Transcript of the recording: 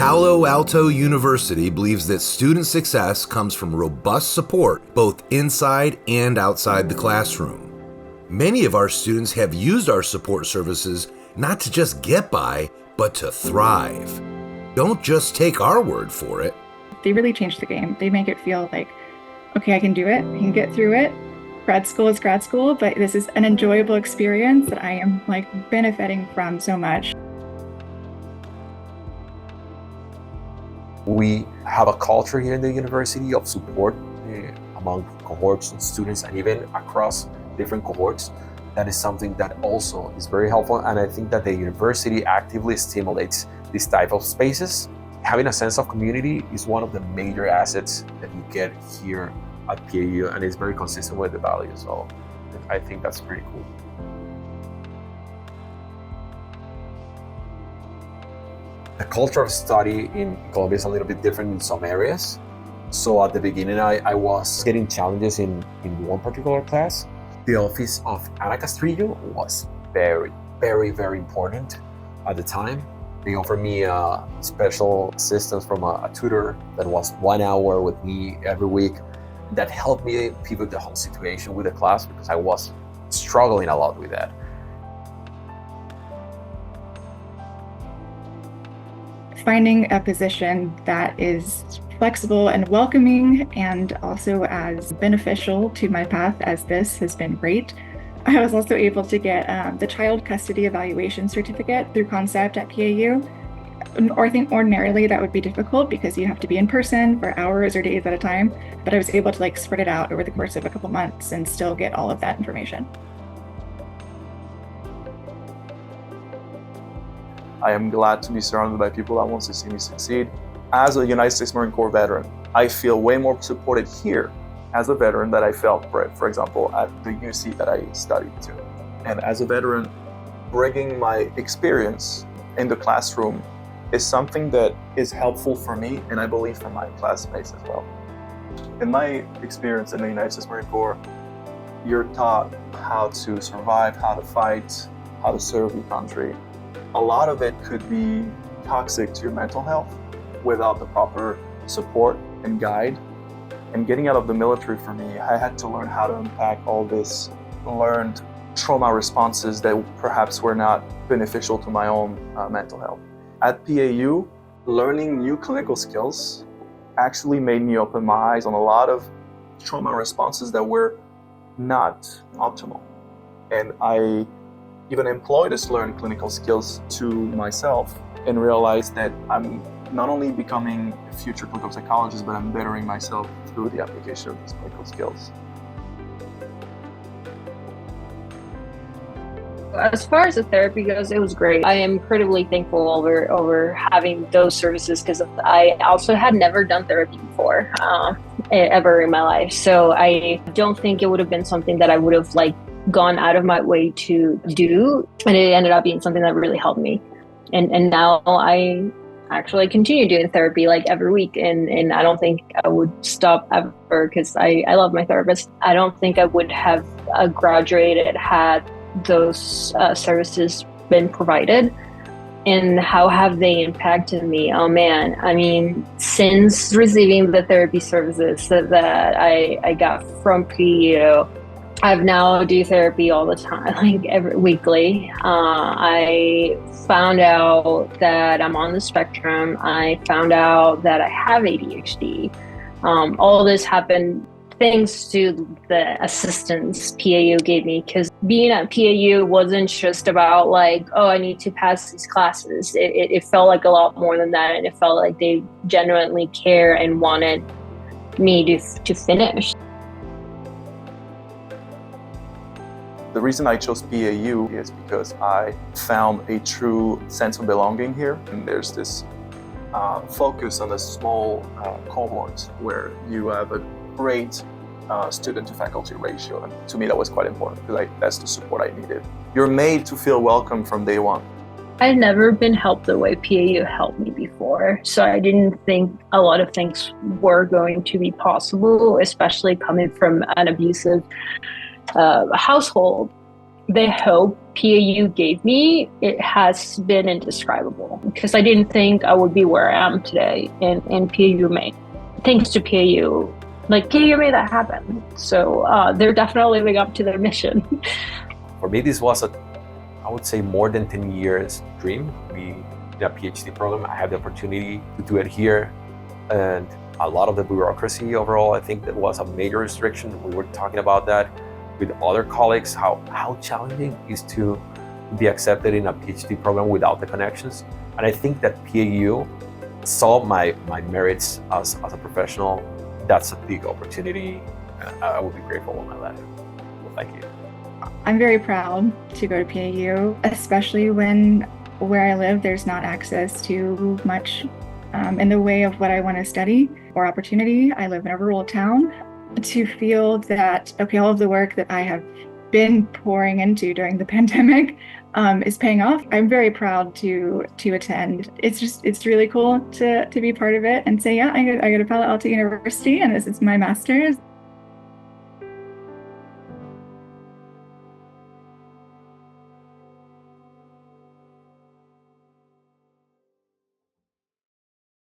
Palo Alto University believes that student success comes from robust support both inside and outside the classroom. Many of our students have used our support services not to just get by, but to thrive. Don't just take our word for it. They really change the game. They make it feel like, okay, I can do it, I can get through it. Grad school is grad school, but this is an enjoyable experience that I am benefiting from so much. We have a culture here in the university of support among cohorts and students, and even across different cohorts. That is something that also is very helpful, and I think that the university actively stimulates this type of spaces. Having a sense of community is one of the major assets that you get here at PAU, and it's very consistent with the values. So I think that's pretty cool. The culture of study in Colombia is a little bit different in some areas. So at the beginning, I was getting challenges in one particular class. The office of Ana Castrillo was very, very, very important at the time. They offered me special assistance from a tutor that was 1 hour with me every week. That helped me pivot the whole situation with the class because I was struggling a lot with that. Finding a position that is flexible and welcoming and also as beneficial to my path as this has been great. I was also able to get the Child Custody Evaluation Certificate through Concept at PAU. Or I think ordinarily that would be difficult because you have to be in person for hours or days at a time, but I was able to spread it out over the course of a couple months and still get all of that information. I am glad to be surrounded by people that want to see me succeed. As a United States Marine Corps veteran, I feel way more supported here as a veteran than I felt, for example, at the UC that I studied to. And as a veteran, bringing my experience in the classroom is something that is helpful for me, and I believe for my classmates as well. In my experience in the United States Marine Corps, you're taught how to survive, how to fight, how to serve your country. A lot of it could be toxic to your mental health without the proper support and guide. And getting out of the military for me, I had to learn how to unpack all this learned trauma responses that perhaps were not beneficial to my own mental health. At PAU, learning new clinical skills actually made me open my eyes on a lot of trauma responses that were not optimal. And I even employed these learned clinical skills to myself and realized that I'm not only becoming a future clinical psychologist, but I'm bettering myself through the application of these clinical skills. As far as the therapy goes, it was great. I am incredibly thankful over having those services because I also had never done therapy before, ever in my life. So I don't think it would have been something that I would have gone out of my way to do, and it ended up being something that really helped me. And now I actually continue doing therapy every week, and I don't think I would stop ever because I love my therapist. I don't think I would have graduated had those services been provided. And how have they impacted me? Oh man, I mean, since receiving the therapy services that I got from PAU, I've now do therapy all the time, every weekly. I found out that I'm on the spectrum. I found out that I have ADHD. All this happened thanks to the assistance PAU gave me, because being at PAU wasn't just about oh, I need to pass these classes. It felt like a lot more than that, and it felt like they genuinely care and wanted me to finish. The reason I chose PAU is because I found a true sense of belonging here. And there's this focus on the small cohort where you have a great student to faculty ratio. And to me, that was quite important because that's the support I needed. You're made to feel welcome from day one. I'd never been helped the way PAU helped me before. So I didn't think a lot of things were going to be possible, especially coming from an abusive household. the hope PAU gave me, it has been indescribable, because I didn't think I would be where I am today in PAU May. Thanks to PAU, like PAU made that happen. So they're definitely living up to their mission. For me, this was I would say more than 10 years dream to be in a PhD program. I had the opportunity to do it here, and a lot of the bureaucracy overall, I think that was a major restriction. We were talking about that with other colleagues, how challenging it is to be accepted in a PhD program without the connections. And I think that PAU saw my merits as a professional. That's a big opportunity. I would be grateful in my life. Well, thank you. I'm very proud to go to PAU, especially when where I live, there's not access to much in the way of what I want to study or opportunity. I live in a rural town. To feel that, okay, all of the work that I have been pouring into during the pandemic is paying off. I'm very proud to attend. It's really cool to be part of it and say, yeah, I go to Palo Alto University and this is my master's.